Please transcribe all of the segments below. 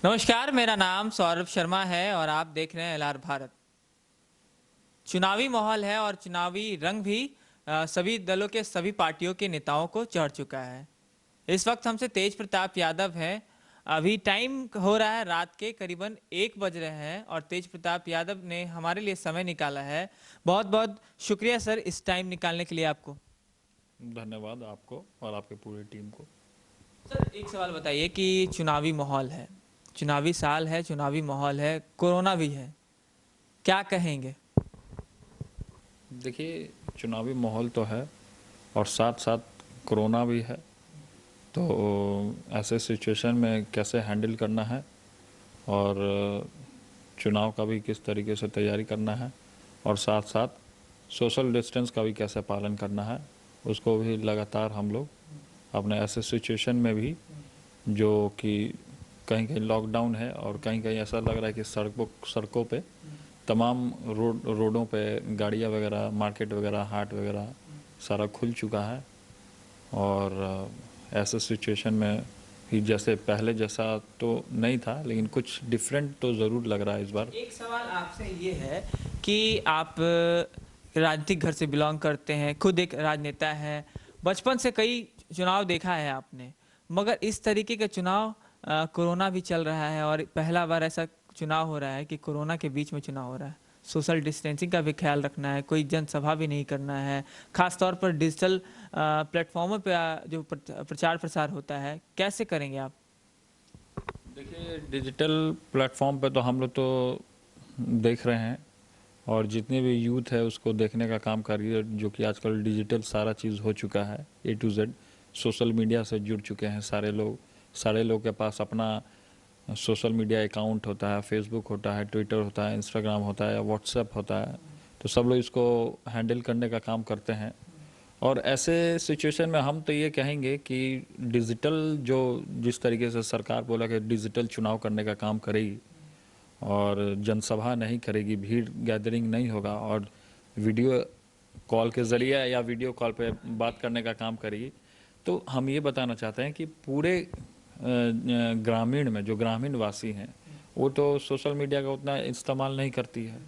नमस्कार, मेरा नाम सौरभ शर्मा है और आप देख रहे हैं एलआर भारत। चुनावी माहौल है और चुनावी रंग भी सभी दलों के सभी पार्टियों के नेताओं को चढ़ चुका है। इस वक्त हमसे तेज प्रताप यादव हैं। अभी टाइम हो रहा है रात के करीबन 1 बज रहे हैं और तेज प्रताप यादव ने हमारे लिए समय निकाला है। बहुत बहुत शुक्रिया सर इस टाइम निकालने के लिए आपको। धन्यवाद आपको और आपके पूरी टीम को। सर एक सवाल बताइए कि चुनावी माहौल है, चुनावी साल है, चुनावी माहौल है, कोरोना भी है, क्या कहेंगे? देखिए, चुनावी माहौल तो है और साथ साथ कोरोना भी है, तो ऐसे सिचुएशन में कैसे हैंडल करना है और चुनाव का भी किस तरीके से तैयारी करना है और साथ साथ सोशल डिस्टेंस का भी कैसे पालन करना है, उसको भी लगातार हम लोग अपने ऐसे सिचुएशन में भी, जो कि कहीं कहीं लॉकडाउन है और कहीं कहीं ऐसा लग रहा है कि सड़कों पे तमाम रोडों पे गाड़ियाँ वगैरह, मार्केट वगैरह, हाट वगैरह सारा खुल चुका है। और ऐसे सिचुएशन में ही जैसे पहले जैसा तो नहीं था, लेकिन कुछ डिफरेंट तो ज़रूर लग रहा है इस बार। एक सवाल आपसे ये है कि आप राजनीतिक घर से बिलोंग करते हैं, खुद एक राजनेता हैं, बचपन से कई चुनाव देखा है आपने, मगर इस तरीके का चुनाव कोरोना भी चल रहा है और पहला बार ऐसा चुनाव हो रहा है कि कोरोना के बीच में चुनाव हो रहा है। सोशल डिस्टेंसिंग का भी ख्याल रखना है, कोई जनसभा भी नहीं करना है, खास तौर पर डिजिटल प्लेटफॉर्मों पे जो प्रचार प्रसार होता है, कैसे करेंगे आप? देखिए, डिजिटल प्लेटफॉर्म पे तो हम लोग तो देख रहे हैं और जितने भी यूथ है उसको देखने का काम कर रही है, जो कि आजकल डिजिटल सारा चीज़ हो चुका है, A to Z social media से जुड़ चुके हैं सारे लोग के पास अपना सोशल मीडिया अकाउंट होता है, फेसबुक होता है, ट्विटर होता है, इंस्टाग्राम होता है, व्हाट्सएप होता है, तो सब लोग इसको हैंडल करने का काम करते हैं। और ऐसे सिचुएशन में हम तो ये कहेंगे कि डिजिटल जो जिस तरीके से सरकार बोला कि डिजिटल चुनाव करने का काम करेगी और जनसभा नहीं करेगी, भीड़ गैदरिंग नहीं होगा और वीडियो कॉल के ज़रिए या वीडियो कॉल पे बात करने का काम करेगी, तो हम ये बताना चाहते हैं कि पूरे ग्रामीण में जो ग्रामीण वासी हैं वो तो सोशल मीडिया का उतना इस्तेमाल नहीं करती है,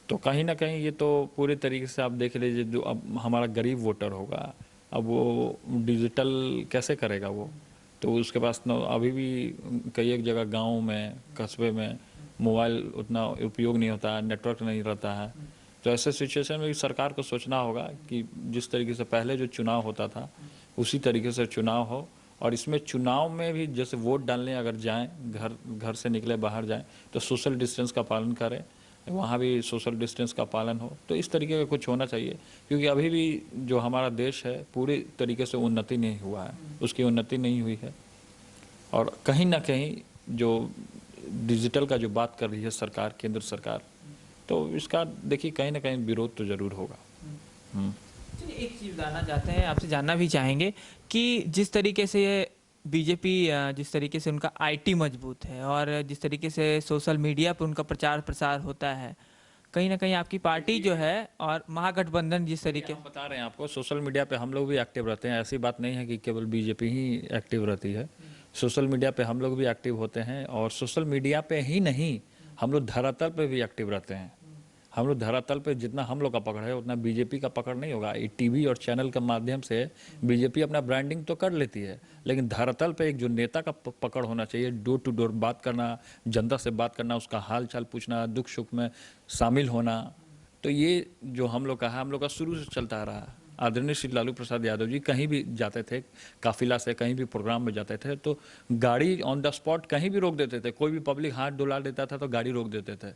तो कहीं ना कहीं ये तो पूरे तरीके से आप देख लीजिए, जो अब हमारा गरीब वोटर होगा, अब वो डिजिटल कैसे करेगा वो, तो उसके पास न अभी भी कई एक जगह गांव में, कस्बे में मोबाइल उतना उपयोग नहीं होता है, नेटवर्क नहीं रहता है। तो ऐसे सिचुएशन में भी सरकार को सोचना होगा कि जिस तरीके से पहले जो चुनाव होता था उसी तरीके से चुनाव हो, और इसमें चुनाव में भी जैसे वोट डालने अगर जाएं, घर से निकले बाहर जाएं, तो सोशल डिस्टेंस का पालन करें, वहाँ भी सोशल डिस्टेंस का पालन हो, तो इस तरीके का कुछ होना चाहिए। क्योंकि अभी भी जो हमारा देश है पूरी तरीके से उन्नति नहीं हुआ है, उसकी उन्नति नहीं हुई है, और कहीं ना कहीं जो डिजिटल का जो बात कर रही है सरकार, केंद्र सरकार, तो इसका देखिए कहीं ना कहीं विरोध तो ज़रूर होगा। चलिए एक चीज़ जानना चाहते हैं, आपसे जानना भी चाहेंगे कि जिस तरीके से ये बीजेपी, जिस तरीके से उनका आईटी मजबूत है और जिस तरीके से सोशल मीडिया पर उनका प्रचार प्रसार होता है, कहीं ना कहीं आपकी पार्टी जो है और महागठबंधन जिस तरीके हम बता रहे हैं आपको, सोशल मीडिया पे हम लोग भी एक्टिव रहते हैं, ऐसी बात नहीं है कि केवल बीजेपी ही एक्टिव रहती है। सोशल मीडिया पे हम लोग भी एक्टिव होते हैं, और सोशल मीडिया पे ही नहीं, हम लोग धरातल पे भी एक्टिव रहते हैं। हम लोग धरातल पे जितना हम लोग का पकड़ है उतना बीजेपी का पकड़ नहीं होगा। ये टीवी और चैनल के माध्यम से बीजेपी अपना ब्रांडिंग तो कर लेती है, लेकिन धरातल पे एक जो नेता का पकड़ होना चाहिए, डोर टू डोर बात करना, जनता से बात करना, उसका हाल चाल पूछना, दुख सुख में शामिल होना, तो ये जो हम लोग का है, हम लोग का शुरू से चलता आ रहा है। आदरणीय श्री लालू प्रसाद यादव जी कहीं भी जाते थे, काफिला से कहीं भी प्रोग्राम में जाते थे, तो गाड़ी ऑन द स्पॉट कहीं भी रोक देते थे, कोई भी पब्लिक हाथ डुला देता था तो गाड़ी रोक देते थे।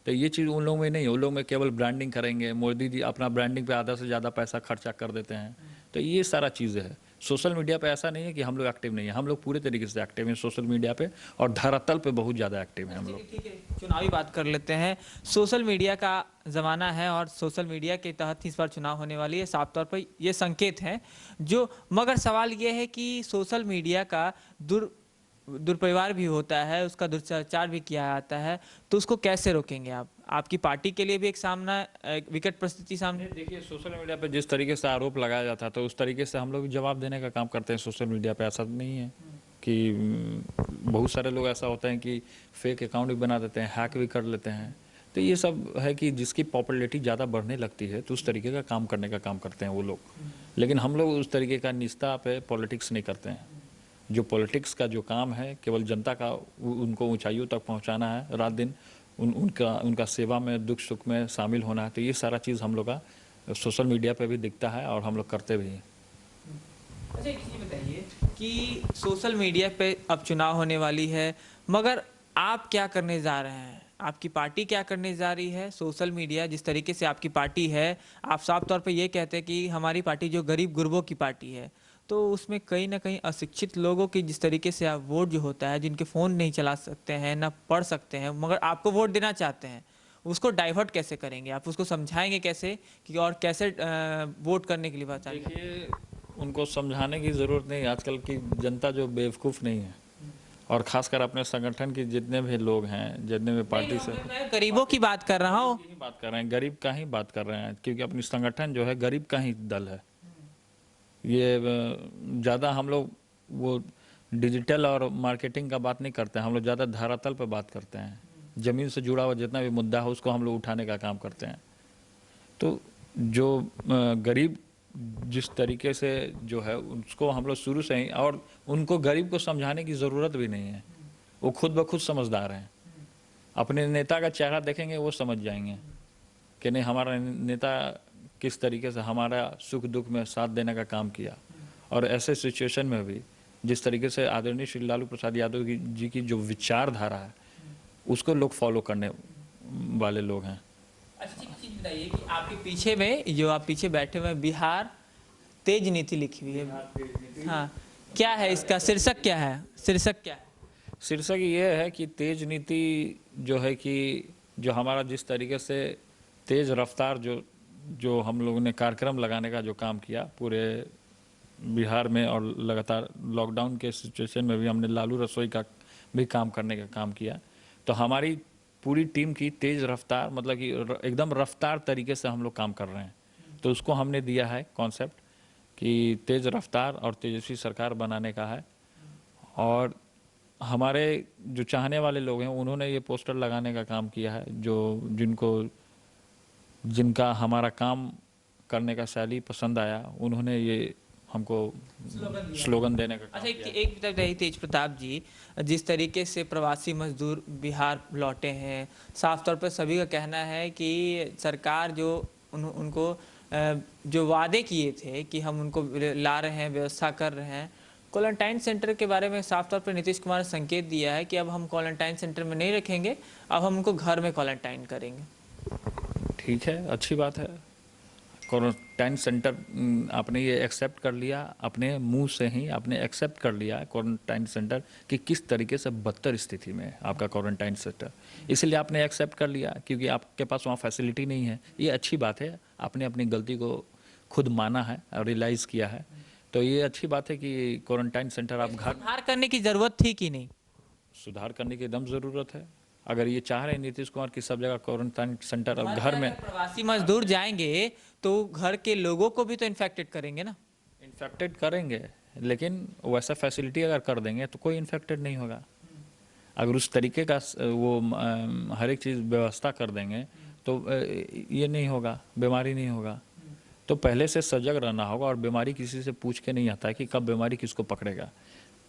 तो ये चीज़ उन लोगों में नहीं है, उन लोगों में केवल ब्रांडिंग करेंगे, मोदी जी अपना ब्रांडिंग पे आधा से ज़्यादा पैसा खर्चा कर देते हैं, तो ये सारा चीज़ें है। सोशल मीडिया पे ऐसा नहीं है कि हम लोग एक्टिव नहीं है, हम लोग पूरे तरीके से एक्टिव हैं सोशल मीडिया पे, और धरातल पे बहुत ज़्यादा एक्टिव हैं हम लोग। ठीक है, चुनावी बात कर लेते हैं। सोशल मीडिया का ज़माना है और सोशल मीडिया के तहत ही इस बार चुनाव होने वाली है, साफ तौर पर ये संकेत हैं जो, मगर सवाल ये है कि सोशल मीडिया का दुर्व्यवहार भी होता है, उसका दुष्प्रचार भी किया जाता है, तो उसको कैसे रोकेंगे आप? आपकी पार्टी के लिए भी एक विकट परिस्थिति सामने। देखिए, सोशल मीडिया पे जिस तरीके से आरोप लगाया जाता है, तो उस तरीके से हम लोग जवाब देने का काम करते हैं सोशल मीडिया पे, ऐसा नहीं है। कि बहुत सारे लोग ऐसा होते हैं कि फेक अकाउंट भी बना देते हैं, हैक भी कर लेते हैं। तो ये सब है कि जिसकी पॉपुलैरिटी ज़्यादा बढ़ने लगती है तो उस तरीके का काम करने का काम करते हैं वो लोग। लेकिन हम लोग उस तरीके का निस्ता पे पॉलिटिक्स नहीं करते हैं। जो पॉलिटिक्स का जो काम है केवल जनता का उनको ऊंचाइयों तक पहुंचाना है, रात दिन उनका सेवा में, दुख सुख में शामिल होना है। तो ये सारा चीज़ हम लोग का सोशल मीडिया पे भी दिखता है और हम लोग करते भी हैं। अच्छा, एक चीज़ बताइए कि सोशल मीडिया पे अब चुनाव होने वाली है, मगर आप क्या करने जा रहे हैं? आपकी पार्टी क्या करने जा रही है? सोशल मीडिया जिस तरीके से आपकी पार्टी है, आप साफ तौर पे ये कहते हैं कि हमारी पार्टी जो गरीब गुरबों की पार्टी है, तो उसमें कहीं ना कहीं अशिक्षित लोगों की जिस तरीके से आप वोट जो होता है, जिनके फ़ोन नहीं चला सकते हैं, ना पढ़ सकते हैं, मगर आपको वोट देना चाहते हैं, उसको डाइवर्ट कैसे करेंगे? आप उसको समझाएंगे कैसे कि और कैसे वोट करने के लिए बचाएंगे? देखिए, उनको समझाने की ज़रूरत नहीं। आजकल की जनता जो बेवकूफ़ नहीं है, और ख़ासकर अपने संगठन के जितने भी लोग हैं, जितने भी पार्टी से मैं गरीबों की बात कर रहा हूँ। ही बात कर रहे हैं, गरीब का ही बात कर रहे हैं, क्योंकि अपनी संगठन जो है गरीब का ही दल है। ये ज़्यादा हम लोग वो डिजिटल और मार्केटिंग का बात नहीं करते हैं, हम लोग ज़्यादा धरातल पर बात करते हैं। ज़मीन से जुड़ा हुआ जितना भी मुद्दा है उसको हम लोग उठाने का काम करते हैं। तो जो गरीब जिस तरीके से जो है उसको हम लोग शुरू से ही, और उनको गरीब को समझाने की ज़रूरत भी नहीं है, वो खुद ब खुद समझदार हैं। अपने नेता का चेहरा देखेंगे वो समझ जाएंगे कि नहीं, हमारा नेता किस तरीके से हमारा सुख दुख में साथ देने का काम किया। और ऐसे सिचुएशन में भी जिस तरीके से आदरणीय श्री लालू प्रसाद यादव जी की जो विचारधारा है उसको लोग फॉलो करने वाले लोग हैं। अच्छा, एक चीज बताइए कि आपके पीछे में जो आप पीछे बैठे हुए हैं, बिहार तेज नीति लिखी हुई है। हाँ, क्या है इसका शीर्षक? क्या है शीर्षक? क्या है? शीर्षक ये है कि तेज नीति जो है कि जो हमारा जिस तरीके से तेज रफ्तार जो हम लोगों ने कार्यक्रम लगाने का जो काम किया पूरे बिहार में, और लगातार लॉकडाउन के सिचुएशन में भी हमने लालू रसोई का भी काम करने का काम किया। तो हमारी पूरी टीम की तेज रफ्तार, मतलब कि एकदम रफ्तार तरीके से हम लोग काम कर रहे हैं। तो उसको हमने दिया है कॉन्सेप्ट कि तेज रफ्तार और तेजस्वी सरकार बनाने का है। और हमारे जो चाहने वाले लोग हैं उन्होंने ये पोस्टर लगाने का काम किया है, जो जिनका हमारा काम करने का शैली पसंद आया, उन्होंने ये हमको स्लोगन देने का काम अच्छा, किया। एक बताइए तेज प्रताप जी, जिस तरीके से प्रवासी मजदूर बिहार लौटे हैं, साफ तौर पर सभी का कहना है कि सरकार जो उनको जो वादे किए थे कि हम उनको ला रहे हैं, व्यवस्था कर रहे हैं। क्वारंटाइन सेंटर के बारे में साफ तौर पर नीतीश कुमार ने संकेत दिया है कि अब हम क्वारंटाइन सेंटर में नहीं रखेंगे, अब हम उनको घर में क्वारंटाइन करेंगे। ठीक है, अच्छी बात है। क्वारंटाइन सेंटर आपने ये एक्सेप्ट कर लिया, अपने मुंह से ही आपने एक्सेप्ट कर लिया क्वारंटाइन सेंटर कि किस तरीके से बदतर स्थिति में है आपका क्वारंटाइन सेंटर, इसलिए आपने एक्सेप्ट कर लिया क्योंकि आपके पास वहाँ फैसिलिटी नहीं है। ये अच्छी बात है, आपने अपनी गलती को खुद माना है और रियलाइज़ किया है। तो ये अच्छी बात है कि क्वारंटाइन सेंटर आप घर सुधार करने की जरूरत थी कि नहीं? सुधार करने की एकदम ज़रूरत है। अगर ये चाह रहे हैं नीतीश कुमार की सब जगह क्वारंटाइन सेंटर और घर में, प्रवासी मजदूर जाएंगे तो घर के लोगों को भी तो इन्फेक्टेड करेंगे ना। इन्फेक्टेड करेंगे, लेकिन वैसा फैसिलिटी अगर कर देंगे तो कोई इन्फेक्टेड नहीं होगा। अगर उस तरीके का वो हर एक चीज़ व्यवस्था कर देंगे तो ये नहीं होगा, बीमारी नहीं होगा। तो पहले से सजग रहना होगा, और बीमारी किसी से पूछ के नहीं आता है कि कब बीमारी किसको पकड़ेगा।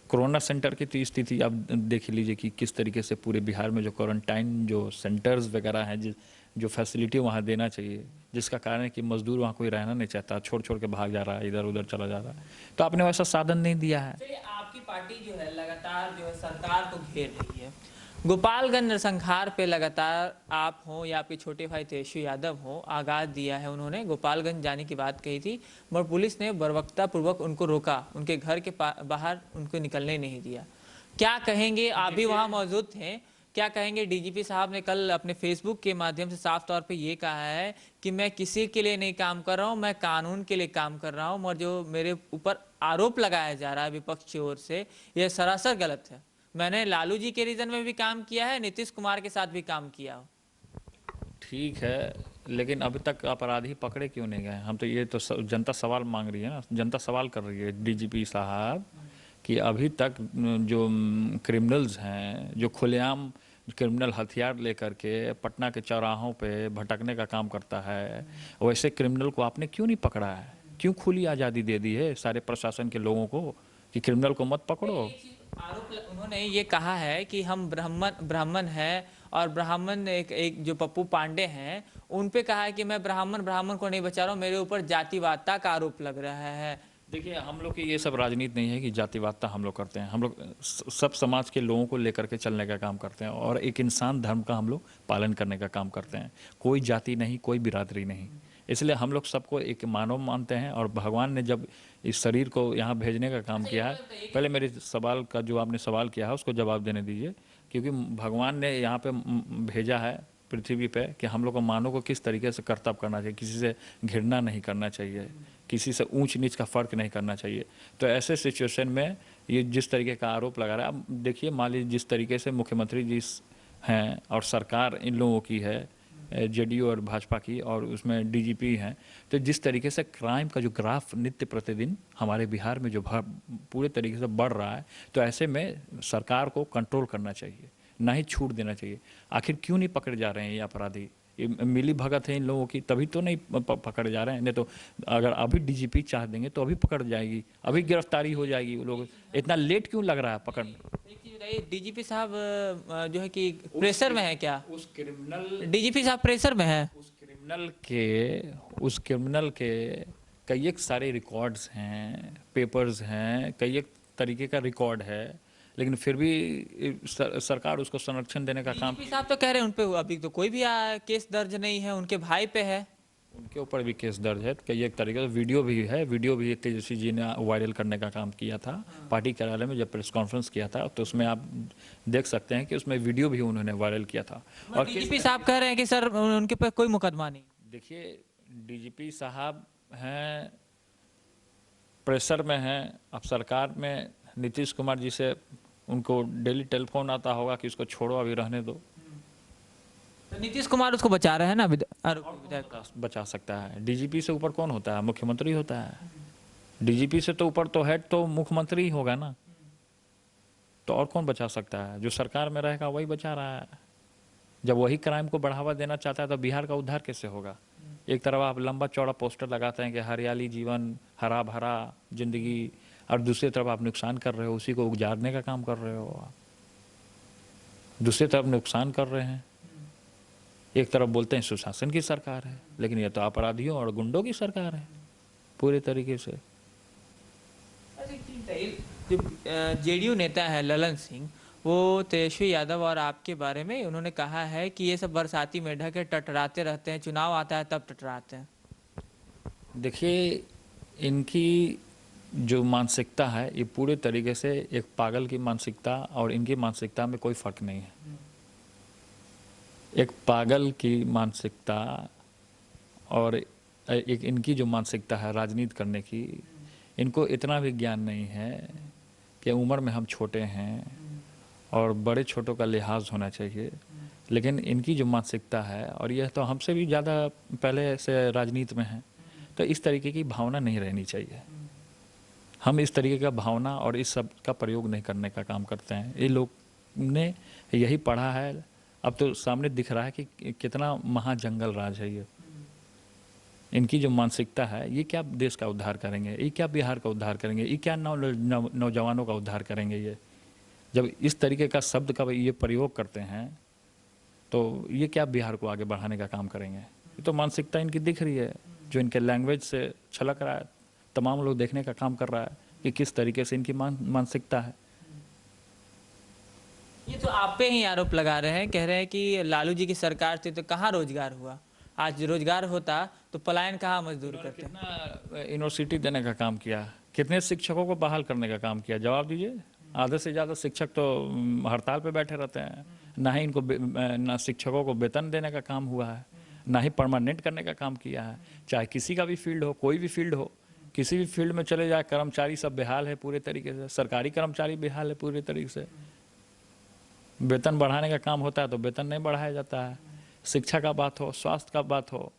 कोरोना सेंटर की तो स्थिति आप देख लीजिए कि किस तरीके से पूरे बिहार में जो क्वारंटाइन जो सेंटर्स वगैरह हैं, जो फैसिलिटी वहाँ देना चाहिए, जिसका कारण है कि मजदूर वहाँ कोई रहना नहीं चाहता, छोड़ छोड़ के भाग जा रहा है, इधर उधर चला जा रहा है। तो आपने वैसा साधन नहीं दिया है। चलिए, आपकी पार्टी जो है लगातार जो है सरकार को घेर रही है। गोपालगंज नरसंहार पे लगातार आप हो या आपके छोटे भाई तेजस्वी यादव हो, आगाज दिया है, उन्होंने गोपालगंज जाने की बात कही थी, मगर पुलिस ने बर्बरता पूर्वक उनको रोका, उनके घर के बाहर उनको निकलने नहीं दिया। क्या कहेंगे? आप भी वहाँ मौजूद थे, क्या कहेंगे? डीजीपी साहब ने कल अपने फेसबुक के माध्यम से साफ तौर पे ये कहा है कि मैं किसी के लिए नहीं काम कर रहा हूँ, मैं कानून के लिए काम कर रहा हूँ, और जो मेरे ऊपर आरोप लगाया जा रहा है विपक्ष की ओर से, यह सरासर गलत है। मैंने लालू जी के रीजन में भी काम किया है, नीतीश कुमार के साथ भी काम किया हो। ठीक है, लेकिन अभी तक अपराधी पकड़े क्यों नहीं गए? हम तो ये तो जनता सवाल मांग रही है ना, जनता सवाल कर रही है डीजीपी साहब कि अभी तक जो क्रिमिनल्स हैं, जो खुलेआम क्रिमिनल हथियार लेकर के पटना के चौराहों पे भटकने का काम करता है, वैसे क्रिमिनल को आपने क्यों नहीं पकड़ा है? क्यों खुली आज़ादी दे दी है सारे प्रशासन के लोगों को कि क्रिमिनल को मत पकड़ो? उन्होंने ये कहा है कि हम ब्राह्मण ब्राह्मण है, और ब्राह्मण एक जो पप्पू पांडे हैं उन पे कहा है कि मैं ब्राह्मण ब्राह्मण को नहीं बचा रहा हूँ, मेरे ऊपर जातिवादता का आरोप लग रहा है। देखिए, हम लोग की ये सब राजनीति नहीं है कि जातिवादता हम लोग करते हैं। हम लोग सब समाज के लोगों को लेकर के चलने का काम करते हैं और एक इंसान धर्म का हम लोग पालन करने का काम करते हैं। कोई जाति नहीं, कोई बिरादरी नहीं। इसलिए हम लोग सबको एक मानव मानते हैं। और भगवान ने जब इस शरीर को यहाँ भेजने का काम किया है, पहले मेरे सवाल का जो आपने सवाल किया है उसको जवाब देने दीजिए। क्योंकि भगवान ने यहाँ पे भेजा है पृथ्वी पे कि हम लोग को मानव को किस तरीके से कर्तव्य करना चाहिए, किसी से घृणा नहीं करना चाहिए, किसी से ऊंच नीच का फ़र्क नहीं करना चाहिए। तो ऐसे सिचुएशन में ये जिस तरीके का आरोप लगा रहा है, अब देखिए मान लीजिए जिस तरीके से मुख्यमंत्री जी हैं और सरकार इन लोगों की है, जेडीयू और भाजपा की, और उसमें डीजीपी हैं, तो जिस तरीके से क्राइम का जो ग्राफ नित्य प्रतिदिन हमारे बिहार में जो पूरे तरीके से बढ़ रहा है, तो ऐसे में सरकार को कंट्रोल करना चाहिए, ना ही छूट देना चाहिए। आखिर क्यों नहीं पकड़े जा रहे हैं ये अपराधी? ये मिली भगत है इन लोगों की, तभी तो नहीं पकड़े जा रहे हैं। नहीं तो अगर अभी डीजीपी चाह देंगे तो अभी पकड़ जाएगी, अभी गिरफ्तारी हो जाएगी। वो लोग इतना लेट क्यों लग रहा है पकड़? एक चीज बताइए, डीजीपी साहब जो है कि प्रेशर में है क्या? उस क्रिमिनल डीजीपी साहब प्रेशर में है? उस क्रिमिनल के कई एक सारे रिकॉर्ड्स हैं, पेपर्स हैं, कई एक तरीके का रिकॉर्ड है, लेकिन फिर भी सरकार उसको संरक्षण देने का काम। डीजीपी साहब तो कह रहे हैं उन पे अभी तो कोई भी केस दर्ज नहीं है, उनके भाई पे है। उनके ऊपर भी केस दर्ज है, कई एक तरीके से वीडियो भी है। वीडियो भी तेजस्वी जी ने वायरल करने का काम किया था पार्टी कार्यालय में जब प्रेस कॉन्फ्रेंस किया था, तो उसमें आप देख सकते हैं कि उसमें वीडियो भी उन्होंने वायरल किया था। और डीजीपी साहब कह रहे हैं कि सर उनके पे कोई मुकदमा नहीं। देखिए, डीजीपी साहब हैं, प्रेशर में हैं। अब सरकार में नीतीश कुमार जी से उनको डेली टेलीफोन आता होगा कि इसको छोड़ो, अभी रहने दो। तो नीतीश कुमार उसको बचा रहे हैं ना विधायक? बचा सकता है? डीजीपी से ऊपर कौन होता है? मुख्यमंत्री होता है। डीजीपी से तो ऊपर तो हेड तो मुख्यमंत्री ही होगा ना, तो और कौन बचा सकता है? जो सरकार में रहेगा वही बचा रहा है। जब वही क्राइम को बढ़ावा देना चाहता है तो बिहार का उद्धार कैसे होगा? एक तरफ आप लंबा चौड़ा पोस्टर लगाते हैं कि हरियाली जीवन, हरा भरा जिंदगी, और दूसरी तरफ आप नुकसान कर रहे हो, उसी को उजाड़ने का काम कर रहे हो आप। दूसरी तरफ नुकसान कर रहे हैं। एक तरफ बोलते हैं सुशासन की सरकार है, लेकिन ये तो अपराधियों और गुंडों की सरकार है पूरे तरीके से। जो जेडीयू नेता है ललन सिंह, वो तेजस्वी यादव और आपके बारे में उन्होंने कहा है कि ये सब बरसाती मेढक के टटराते रहते हैं, चुनाव आता है तब टटराते हैं। देखिए, इनकी जो मानसिकता है ये पूरे तरीके से एक पागल की मानसिकता, और इनकी मानसिकता में कोई फर्क नहीं है। एक पागल की मानसिकता और एक इनकी जो मानसिकता है राजनीति करने की, इनको इतना भी ज्ञान नहीं है कि उम्र में हम छोटे हैं और बड़े छोटों का लिहाज होना चाहिए। लेकिन इनकी जो मानसिकता है, और यह तो हमसे भी ज़्यादा पहले से राजनीति में है, तो इस तरीके की भावना नहीं रहनी चाहिए। हम इस तरीके का भावना और इस सब का प्रयोग नहीं करने का काम करते हैं। ये लोग ने यही पढ़ा है। अब तो सामने दिख रहा है कि कितना महाजंगल राज है ये। इनकी जो मानसिकता है, ये क्या देश का उद्धार करेंगे, ये क्या बिहार का उद्धार करेंगे, ये क्या नौजवानों का उद्धार करेंगे? ये जब इस तरीके का शब्द का ये प्रयोग करते हैं तो ये क्या बिहार को आगे बढ़ाने का काम करेंगे? ये तो मानसिकता इनकी दिख रही है, जो इनके लैंग्वेज से छलक रहा है। तमाम लोग देखने का काम कर रहा है कि किस तरीके से इनकी मानसिकता है। ये तो आप पे ही आरोप लगा रहे हैं, कह रहे हैं कि लालू जी की सरकार थी तो कहाँ रोजगार हुआ? आज रोजगार होता तो पलायन कहाँ मजदूर करते? कितना यूनिवर्सिटी देने का काम किया, कितने शिक्षकों को बहाल करने का काम किया? जवाब दीजिए। आधे से ज़्यादा शिक्षक तो हड़ताल पे बैठे रहते हैं। ना ही इनको ना शिक्षकों को वेतन देने का काम हुआ है, ना ही परमानेंट करने का काम किया है। चाहे किसी का भी फील्ड हो, कोई भी फील्ड हो, किसी भी फील्ड में चले जाए, कर्मचारी सब बेहाल है पूरे तरीके से। सरकारी कर्मचारी बेहाल है पूरे तरीके से। वेतन बढ़ाने का काम होता है तो वेतन नहीं बढ़ाया जाता है। शिक्षा का बात हो, स्वास्थ्य का बात हो,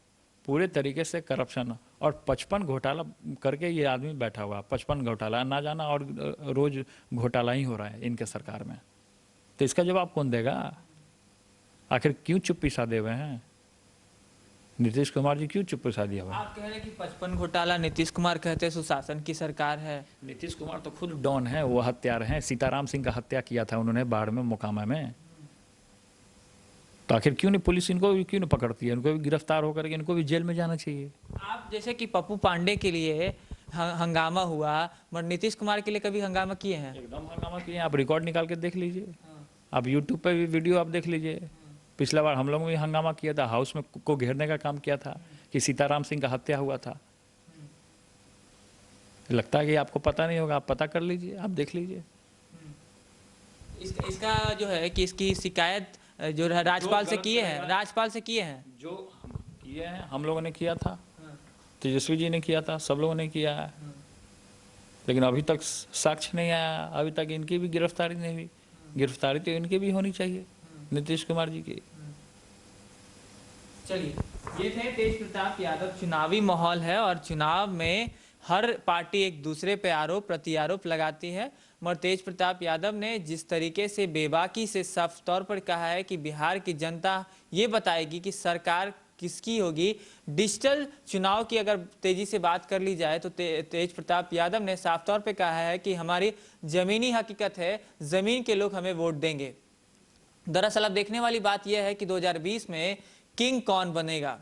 पूरे तरीके से करप्शन और 55 घोटाला करके ये आदमी बैठा हुआ, 55 घोटाला ना जाना, और रोज घोटाला ही हो रहा है इनके सरकार में। तो इसका जवाब कौन देगा? आखिर क्यों चुप्पी साधे हुए हैं नीतीश कुमार जी? क्यों चुप्पी साधी हुआ? आप कह रहे हैं कि 55 घोटाला, नीतीश कुमार कहते हैं सुशासन की सरकार है। नीतीश कुमार तो खुद डॉन है, वो हत्यार हैं। सीताराम सिंह का हत्या किया था उन्होंने बाढ़ में, मोकामा में। तो आखिर क्यों नहीं पुलिस इनको भी क्यों नहीं पकड़ती है? इनको भी गिरफ्तार होकर के इनको भी जेल में जाना चाहिए। आप जैसे कि पप्पू पांडे के लिए हंगामा हुआ, मगर नीतीश कुमार के लिए कभी हंगामा किए हैं? एकदम हंगामा किए। आप रिकॉर्ड निकाल के देख लीजिए, आप यूट्यूब पे भी वीडियो आप देख लीजिए। पिछला बार हम लोगों ने भी हंगामा किया था, हाउस में को घेरने का काम किया था कि सीताराम सिंह का हत्या हुआ था। लगता है कि आपको पता नहीं होगा, आप पता कर लीजिए, आप देख लीजिए। इसका जो है कि इसकी शिकायत जो राज्यपाल से किए हैं, राज्यपाल से किए हैं। जो हम किए हैं, हम लोगों ने किया था, तेजस्वी जी ने किया था, सब लोगों ने किया है, लेकिन अभी तक साक्ष्य नहीं आया, अभी तक इनकी भी गिरफ्तारी नहीं हुई। गिरफ्तारी तो इनकी भी होनी चाहिए, नीतीश कुमार जी की। चलिए, ये थे तेज प्रताप यादव। चुनावी माहौल है और चुनाव में हर पार्टी एक दूसरे पे आरोप प्रत्यारोप लगाती है, मगर तेज प्रताप यादव ने जिस तरीके से बेबाकी से साफ तौर पर कहा है कि बिहार की जनता ये बताएगी कि सरकार किसकी होगी। डिजिटल चुनाव की अगर तेजी से बात कर ली जाए तो तेज प्रताप यादव ने साफ तौर पे कहा है कि हमारी जमीनी हकीकत है, जमीन के लोग हमें वोट देंगे। दरअसल अब देखने वाली बात यह है कि 2020 में किंग कौन बनेगा।